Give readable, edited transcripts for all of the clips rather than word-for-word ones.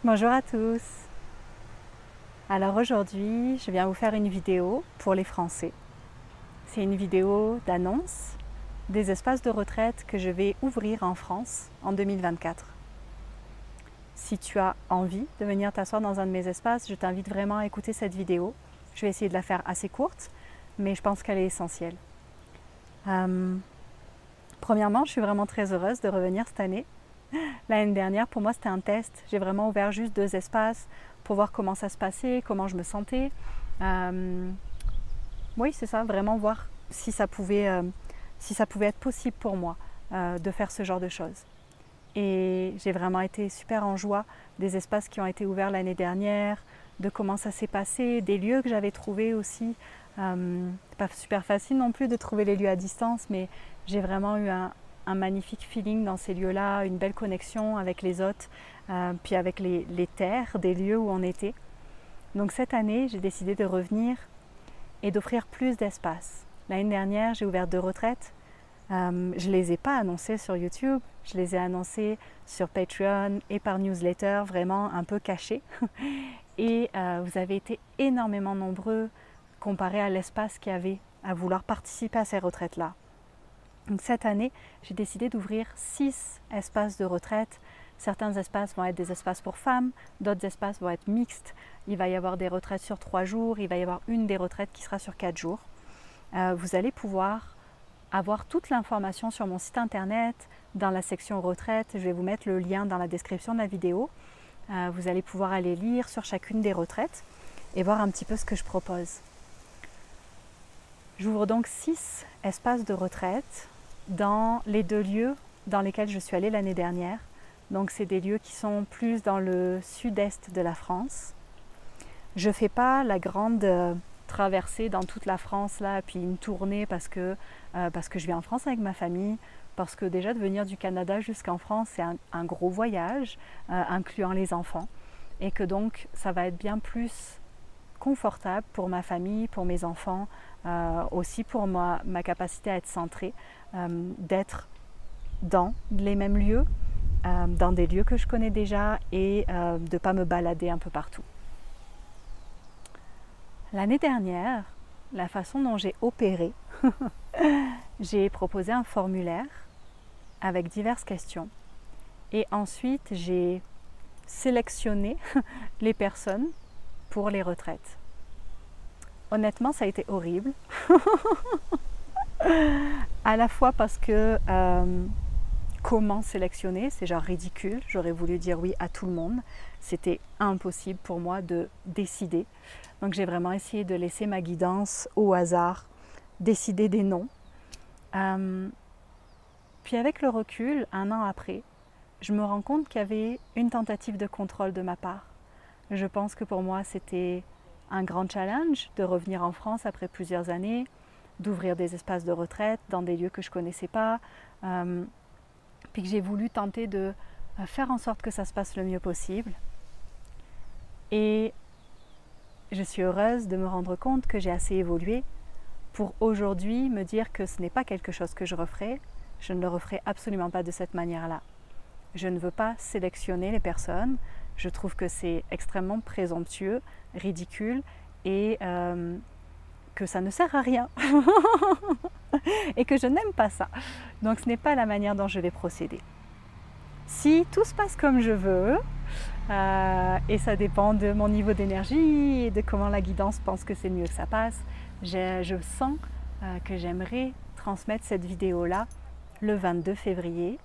Bonjour à tous. Alors aujourd'hui, je viens vous faire une vidéo pour les Français. C'est une vidéo d'annonce des espaces de retraite que je vais ouvrir en France en 2024. Si tu as envie de venir t'asseoir dans un de mes espaces, je t'invite vraiment à écouter cette vidéo. Je vais essayer de la faire assez courte, mais je pense qu'elle est essentielle. Premièrement, je suis vraiment très heureuse de revenir cette année. L'année dernière, pour moi, c'était un test. J'ai vraiment ouvert juste 2 espaces pour voir comment ça se passait, comment je me sentais. Oui, c'est ça, vraiment voir si ça pouvait être possible pour moi de faire ce genre de choses. Et j'ai vraiment été super en joie des espaces qui ont été ouverts l'année dernière, de comment ça s'est passé, des lieux que j'avais trouvés aussi. C'est pas super facile non plus de trouver les lieux à distance, mais j'ai vraiment eu un magnifique feeling dans ces lieux-là, une belle connexion avec les hôtes, puis avec les terres des lieux où on était. Donc cette année, j'ai décidé de revenir et d'offrir plus d'espace. L'année dernière, j'ai ouvert 2 retraites. Je ne les ai pas annoncées sur YouTube, je les ai annoncées sur Patreon et par newsletter, vraiment un peu cachées. Et vous avez été énormément nombreux comparé à l'espace qu'il y avait à vouloir participer à ces retraites-là. Donc cette année, j'ai décidé d'ouvrir 6 espaces de retraite. Certains espaces vont être des espaces pour femmes, d'autres espaces vont être mixtes. Il va y avoir des retraites sur 3 jours, il va y avoir une des retraites qui sera sur 4 jours. Vous allez pouvoir avoir toute l'information sur mon site internet, dans la section retraite. Je vais vous mettre le lien dans la description de la vidéo. Vous allez pouvoir aller lire sur chacune des retraites et voir un petit peu ce que je propose. J'ouvre donc 6 espaces de retraite dans les 2 lieux dans lesquels je suis allée l'année dernière. Donc c'est des lieux qui sont plus dans le sud-est de la France. Je ne fais pas la grande traversée dans toute la France là, puis une tournée parce que je vais en France avec ma famille, parce que déjà de venir du Canada jusqu'en France, c'est un gros voyage, incluant les enfants, et que donc ça va être bien plus confortable pour ma famille, pour mes enfants, aussi pour ma capacité à être centrée, d'être dans les mêmes lieux, dans des lieux que je connais déjà et de ne pas me balader un peu partout. L'année dernière, la façon dont j'ai opéré, j'ai proposé un formulaire avec diverses questions et ensuite j'ai sélectionné les personnes pour les retraites. Honnêtement, ça a été horrible. À la fois parce que comment sélectionner, c'est genre ridicule. J'aurais voulu dire oui à tout le monde. C'était impossible pour moi de décider. Donc j'ai vraiment essayé de laisser ma guidance au hasard, décider des noms. Puis avec le recul, 1 an après, je me rends compte qu'il y avait une tentative de contrôle de ma part. Je pense que pour moi, c'était un grand challenge de revenir en France après plusieurs années, d'ouvrir des espaces de retraite dans des lieux que je ne connaissais pas, puis que j'ai voulu tenter de faire en sorte que ça se passe le mieux possible. Et je suis heureuse de me rendre compte que j'ai assez évolué pour aujourd'hui me dire que ce n'est pas quelque chose que je referai. Je ne le referai absolument pas de cette manière-là. Je ne veux pas sélectionner les personnes. Je trouve que c'est extrêmement présomptueux, ridicule et que ça ne sert à rien et que je n'aime pas ça. Donc ce n'est pas la manière dont je vais procéder. Si tout se passe comme je veux, et ça dépend de mon niveau d'énergie et de comment la guidance pense que c'est mieux que ça passe, je sens que j'aimerais transmettre cette vidéo-là le 22 février.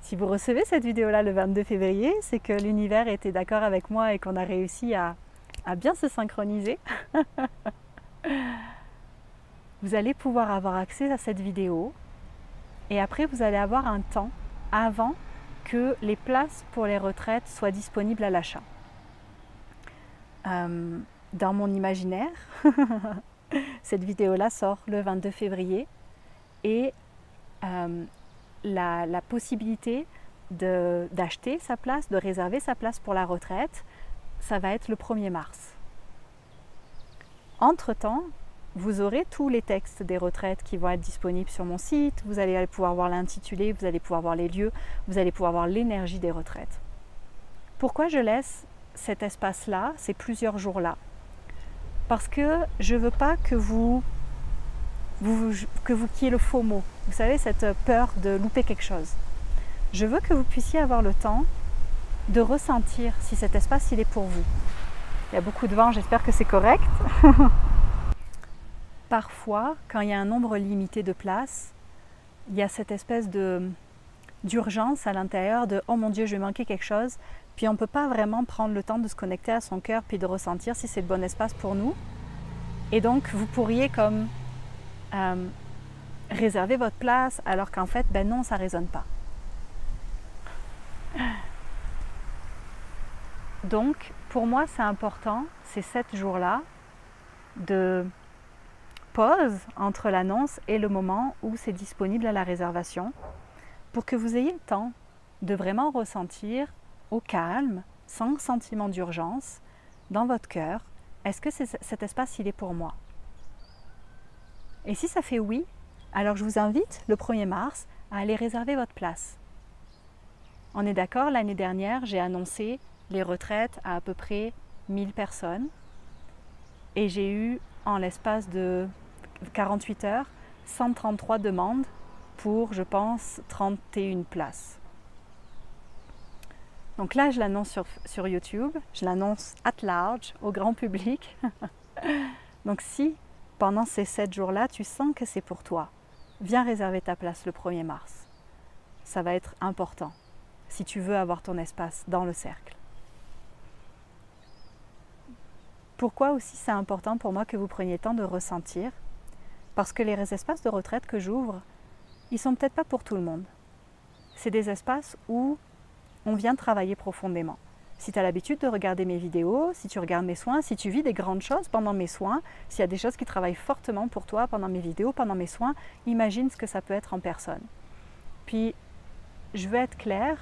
Si vous recevez cette vidéo-là le 22 février, c'est que l'univers était d'accord avec moi et qu'on a réussi à bien se synchroniser. Vous allez pouvoir avoir accès à cette vidéo et après vous allez avoir un temps avant que les places pour les retraites soient disponibles à l'achat. Dans mon imaginaire, cette vidéo-là sort le 22 février et la possibilité d'acheter sa place, de réserver sa place pour la retraite, ça va être le 1er mars. Entre-temps, vous aurez tous les textes des retraites qui vont être disponibles sur mon site, vous allez pouvoir voir l'intitulé, vous allez pouvoir voir les lieux, vous allez pouvoir voir l'énergie des retraites. Pourquoi je laisse cet espace-là, ces plusieurs jours-là? Parce que je ne veux pas que vous qu'il y ait le FOMO, vous savez, cette peur de louper quelque chose. Je veux que vous puissiez avoir le temps de ressentir si cet espace il est pour vous. Il y a beaucoup de vent, j'espère que c'est correct. Parfois, quand il y a un nombre limité de places, il y a cette espèce d'urgence à l'intérieur de « oh mon Dieu, je vais manquer quelque chose », puis on ne peut pas vraiment prendre le temps de se connecter à son cœur puis de ressentir si c'est le bon espace pour nous. Et donc, vous pourriez comme réserver votre place alors qu'en fait, ben non, ça ne résonne pas. Donc, pour moi, c'est important, ces 7 jours-là, de pause entre l'annonce et le moment où c'est disponible à la réservation pour que vous ayez le temps de vraiment ressentir au calme, sans sentiment d'urgence, dans votre cœur, est-ce que cet espace, il est pour moi? Et si ça fait oui, alors je vous invite le 1er mars à aller réserver votre place. On est d'accord, l'année dernière, j'ai annoncé les retraites à peu près 1000 personnes et j'ai eu, en l'espace de 48 heures, 133 demandes pour, je pense, 31 places. Donc là, je l'annonce sur YouTube, je l'annonce at large, au grand public. Donc si, pendant ces 7 jours-là, tu sens que c'est pour toi, viens réserver ta place le 1er mars. Ça va être important, si tu veux avoir ton espace dans le cercle. Pourquoi aussi c'est important pour moi que vous preniez le temps de ressentir? Parce que les espaces de retraite que j'ouvre, ils ne sont peut-être pas pour tout le monde. C'est des espaces où on vient travailler profondément. Si tu as l'habitude de regarder mes vidéos, si tu regardes mes soins, si tu vis des grandes choses pendant mes soins, s'il y a des choses qui travaillent fortement pour toi pendant mes vidéos, pendant mes soins, imagine ce que ça peut être en personne. Puis, je veux être claire,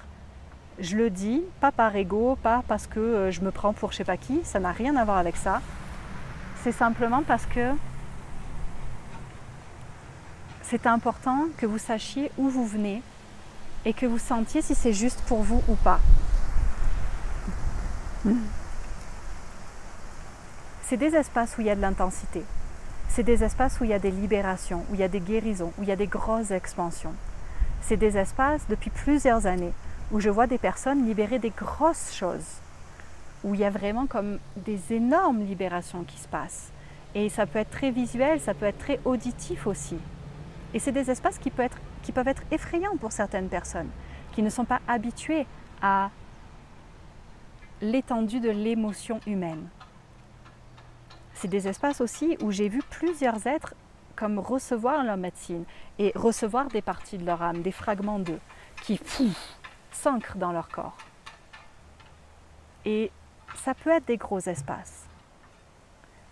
je le dis, pas par ego, pas parce que je me prends pour je sais pas qui, ça n'a rien à voir avec ça. C'est simplement parce que c'est important que vous sachiez où vous venez et que vous sentiez si c'est juste pour vous ou pas. C'est des espaces où il y a de l'intensité. C'est des espaces où il y a des libérations, où il y a des guérisons, où il y a des grosses expansions. C'est des espaces depuis plusieurs années où je vois des personnes libérer des grosses choses, où il y a vraiment comme des énormes libérations qui se passent. Et ça peut être très visuel, ça peut être très auditif aussi. Et c'est des espaces qui peuvent être effrayants pour certaines personnes, qui ne sont pas habituées à l'étendue de l'émotion humaine. C'est des espaces aussi où j'ai vu plusieurs êtres comme recevoir leur médecine et recevoir des parties de leur âme, des fragments d'eux, qui s'ancrent dans leur corps. Et ça peut être des gros espaces.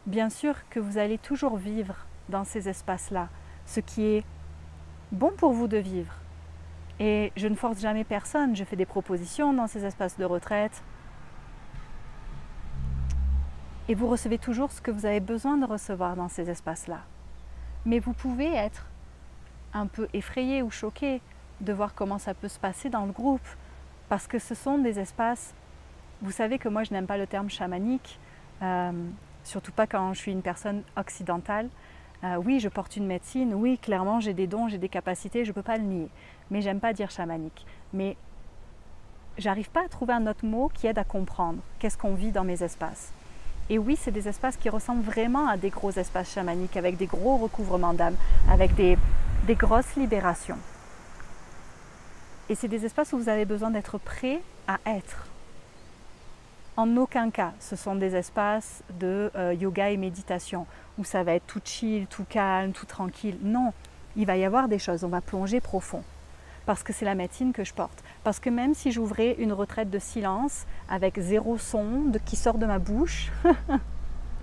Bien sûr que vous allez toujours vivre dans ces espaces-là ce qui est bon pour vous de vivre. Et je ne force jamais personne, je fais des propositions dans ces espaces de retraite. Et vous recevez toujours ce que vous avez besoin de recevoir dans ces espaces-là. Mais vous pouvez être un peu effrayé ou choqué de voir comment ça peut se passer dans le groupe. Parce que ce sont des espaces, vous savez que moi je n'aime pas le terme chamanique, surtout pas quand je suis une personne occidentale. Oui, je porte une médecine, oui, clairement j'ai des dons, j'ai des capacités, je ne peux pas le nier. Mais j'aime pas dire chamanique. Mais j'arrive pas à trouver un autre mot qui aide à comprendre qu'est-ce qu'on vit dans mes espaces. Et oui, c'est des espaces qui ressemblent vraiment à des gros espaces chamaniques, avec des gros recouvrements d'âme, avec des grosses libérations. Et c'est des espaces où vous avez besoin d'être prêt à être. En aucun cas, ce sont des espaces de yoga et méditation, où ça va être tout chill, tout calme, tout tranquille. Non, il va y avoir des choses, on va plonger profond. Parce que c'est la médecine que je porte. Parce que même si j'ouvrais une retraite de silence avec 0 son qui sort de ma bouche,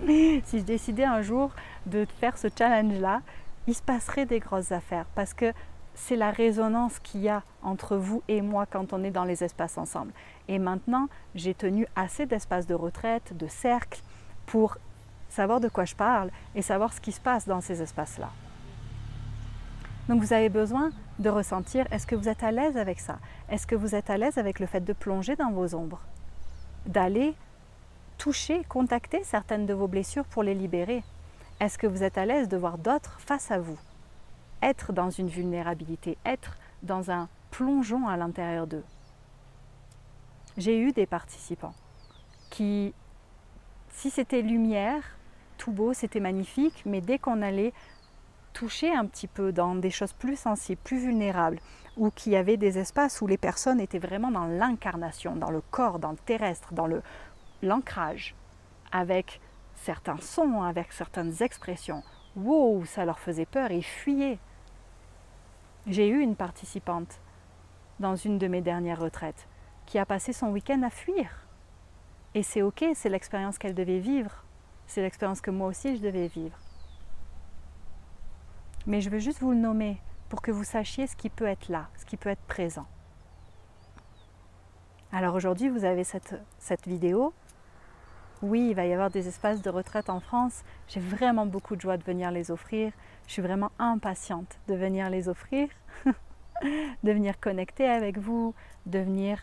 si je décidais un jour de faire ce challenge-là, il se passerait des grosses affaires. Parce que c'est la résonance qu'il y a entre vous et moi quand on est dans les espaces ensemble. Et maintenant, j'ai tenu assez d'espaces de retraite, de cercles, pour savoir de quoi je parle et savoir ce qui se passe dans ces espaces-là. Donc vous avez besoin de ressentir, est-ce que vous êtes à l'aise avec ça? Est-ce que vous êtes à l'aise avec le fait de plonger dans vos ombres? d'aller toucher, contacter certaines de vos blessures pour les libérer? Est-ce que vous êtes à l'aise de voir d'autres face à vous être dans une vulnérabilité, être dans un plongeon à l'intérieur d'eux? J'ai eu des participants qui, si c'était lumière, tout beau, c'était magnifique, mais dès qu'on allait toucher un petit peu dans des choses plus sensibles, plus vulnérables, ou qu'il y avait des espaces où les personnes étaient vraiment dans l'incarnation, dans le corps, dans le terrestre, dans l'ancrage, avec certains sons, avec certaines expressions, wow, ça leur faisait peur et ils fuyaient. J'ai eu une participante dans une de mes dernières retraites qui a passé son week-end à fuir. Et c'est ok, c'est l'expérience qu'elle devait vivre. C'est l'expérience que moi aussi je devais vivre. Mais je veux juste vous le nommer pour que vous sachiez ce qui peut être là, ce qui peut être présent. Alors aujourd'hui, vous avez cette vidéo. Oui, il va y avoir des espaces de retraite en France. J'ai vraiment beaucoup de joie de venir les offrir. Je suis vraiment impatiente de venir les offrir, de venir connecter avec vous, de venir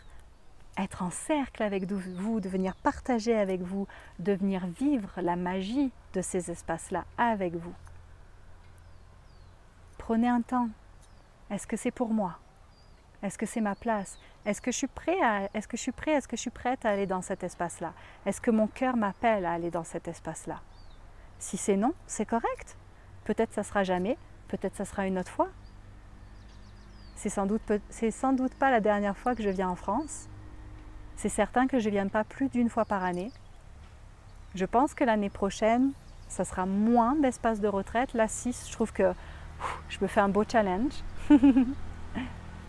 être en cercle avec vous, de venir partager avec vous, de venir vivre la magie de ces espaces-là avec vous. Prenez un temps. Est-ce que c'est pour moi? Est-ce que c'est ma place? Est-ce que je suis prête à aller dans cet espace-là? Est-ce que mon cœur m'appelle à aller dans cet espace-là? Si c'est non, c'est correct. Peut-être ça sera jamais, peut-être ça sera une autre fois. C'est sans doute pas la dernière fois que je viens en France. C'est certain que je ne viens pas plus d'une fois par année. Je pense que l'année prochaine, ça sera moins d'espaces de retraite. Là, 6, je trouve que je me fais un beau challenge.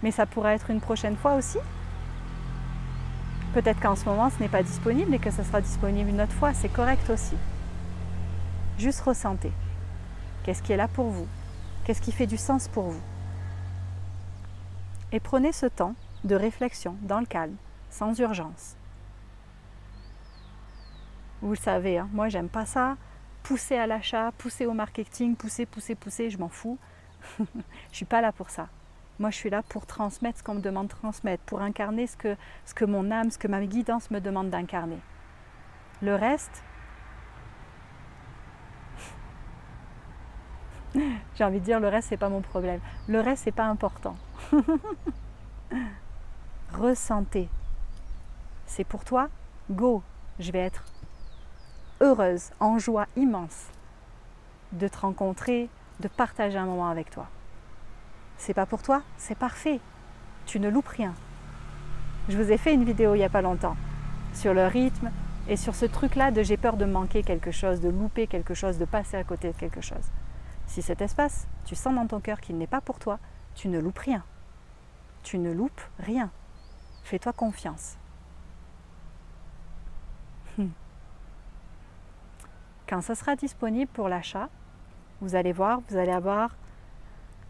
Mais ça pourrait être une prochaine fois aussi. Peut-être qu'en ce moment, ce n'est pas disponible et que ça sera disponible une autre fois. C'est correct aussi. Juste ressentez. Qu'est-ce qui est là pour vous? Qu'est-ce qui fait du sens pour vous? Et prenez ce temps de réflexion dans le calme, sans urgence. Vous le savez, hein, moi j'aime pas ça. Pousser à l'achat, pousser au marketing, pousser, je m'en fous. Je ne suis pas là pour ça. Moi je suis là pour transmettre ce qu'on me demande de transmettre, pour incarner ce que mon âme, ce que ma guidance me demande d'incarner. Le reste, j'ai envie de dire le reste c'est pas mon problème. Le reste c'est pas important. Ressentez. C'est pour toi, go. Je vais être heureuse, en joie immense de te rencontrer, de partager un moment avec toi. C'est pas pour toi, c'est parfait. Tu ne loupes rien. Je vous ai fait une vidéo il n'y a pas longtemps sur le rythme et sur ce truc-là de j'ai peur de manquer quelque chose, de louper quelque chose, de passer à côté de quelque chose. Si cet espace, tu sens dans ton cœur qu'il n'est pas pour toi, tu ne loupes rien. Tu ne loupes rien. Fais-toi confiance. Quand ça sera disponible pour l'achat, vous allez voir, vous allez avoir,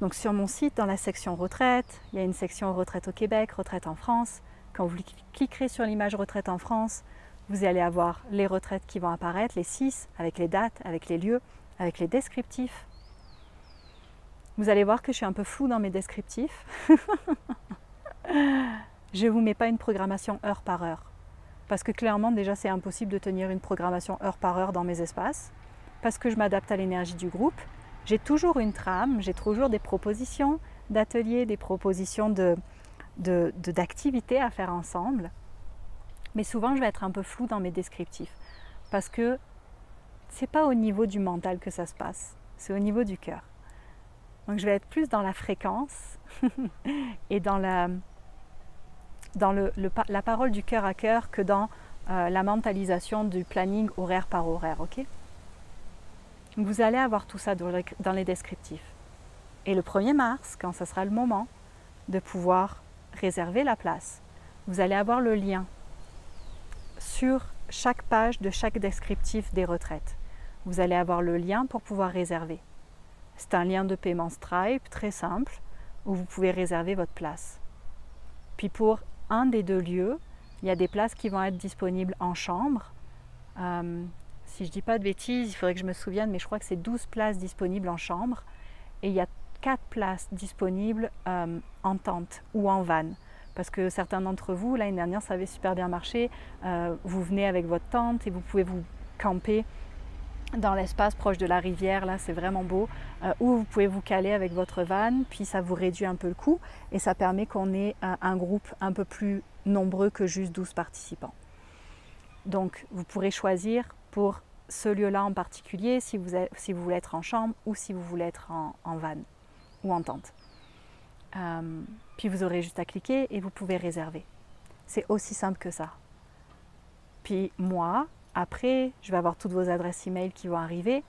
donc sur mon site, dans la section retraite, il y a une section retraite au Québec, retraite en France. Quand vous cliquerez sur l'image retraite en France, vous allez avoir les retraites qui vont apparaître, les 6, avec les dates, avec les lieux, avec les descriptifs. Vous allez voir que je suis un peu floue dans mes descriptifs. Je ne vous mets pas une programmation heure par heure. Parce que clairement, déjà, c'est impossible de tenir une programmation heure par heure dans mes espaces. Parce que je m'adapte à l'énergie du groupe. J'ai toujours une trame, j'ai toujours des propositions d'ateliers, des propositions d'activités à faire ensemble. Mais souvent, je vais être un peu floue dans mes descriptifs. Parce que ce n'est pas au niveau du mental que ça se passe. C'est au niveau du cœur. Donc, je vais être plus dans la fréquence et dans la parole du cœur à cœur que dans la mentalisation du planning horaire par horaire, ok? Vous allez avoir tout ça dans les descriptifs. Et le 1er mars, quand ce sera le moment de pouvoir réserver la place, vous allez avoir le lien sur chaque page de chaque descriptif des retraites. Vous allez avoir le lien pour pouvoir réserver. C'est un lien de paiement Stripe très simple où vous pouvez réserver votre place. Puis pour un des 2 lieux, il y a des places qui vont être disponibles en chambre. Si je ne dis pas de bêtises, il faudrait que je me souvienne, mais je crois que c'est 12 places disponibles en chambre. Et il y a 4 places disponibles en tente ou en van. Parce que certains d'entre vous, l'année dernière, ça avait super bien marché. Vous venez avec votre tente et vous pouvez vous camper dans l'espace proche de la rivière, là c'est vraiment beau, ou vous pouvez vous caler avec votre van, puis ça vous réduit un peu le coût et ça permet qu'on ait un groupe un peu plus nombreux que juste 12 participants. Donc vous pourrez choisir pour ce lieu-là en particulier si vous voulez être en chambre ou si vous voulez être en van ou en tente. Puis vous aurez juste à cliquer et vous pouvez réserver. C'est aussi simple que ça. Puis moi, après, je vais avoir toutes vos adresses email qui vont arriver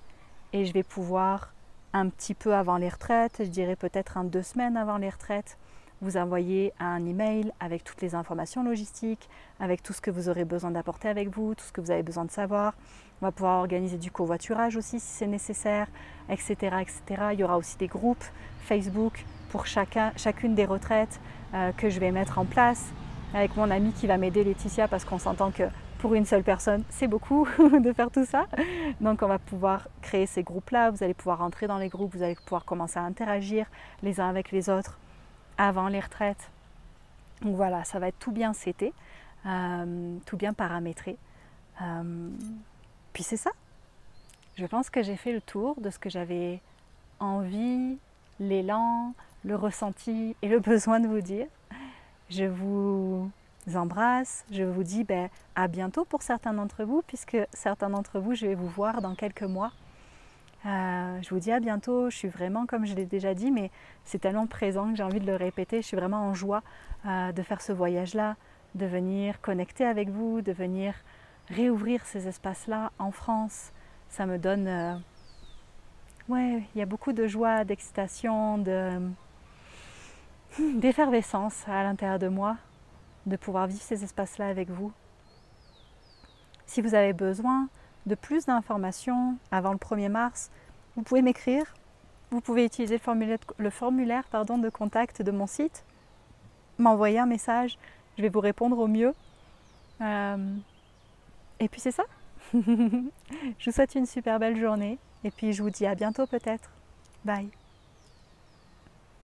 et je vais pouvoir un petit peu avant les retraites, je dirais peut-être 2 semaines avant les retraites, vous envoyer un email avec toutes les informations logistiques, avec tout ce que vous aurez besoin d'apporter avec vous, tout ce que vous avez besoin de savoir. On va pouvoir organiser du covoiturage aussi si c'est nécessaire, etc., etc. Il y aura aussi des groupes Facebook pour chacune des retraites que je vais mettre en place avec mon amie qui va m'aider, Laetitia, parce qu'on s'entend que pour une seule personne, c'est beaucoup de faire tout ça. Donc on va pouvoir créer ces groupes-là, vous allez pouvoir entrer dans les groupes, vous allez pouvoir commencer à interagir les uns avec les autres avant les retraites. Donc voilà, ça va être tout bien seté, tout bien paramétré. Puis c'est ça. Je pense que j'ai fait le tour de ce que j'avais envie, l'élan, le ressenti et le besoin de vous dire. Je vous embrasse, je vous dis à bientôt pour certains d'entre vous, puisque certains d'entre vous, je vais vous voir dans quelques mois. Je vous dis à bientôt, je suis vraiment, comme je l'ai déjà dit, mais c'est tellement présent que j'ai envie de le répéter, je suis vraiment en joie de faire ce voyage-là, de venir connecter avec vous, de venir réouvrir ces espaces-là en France. Ça me donne... il y a beaucoup de joie, d'excitation, d'effervescence à l'intérieur de moi, de pouvoir vivre ces espaces-là avec vous. Si vous avez besoin de plus d'informations avant le 1er mars, vous pouvez m'écrire. Vous pouvez utiliser le formulaire de contact de mon site, m'envoyer un message, je vais vous répondre au mieux. Et puis c'est ça. Je vous souhaite une super belle journée et puis je vous dis à bientôt peut-être. Bye.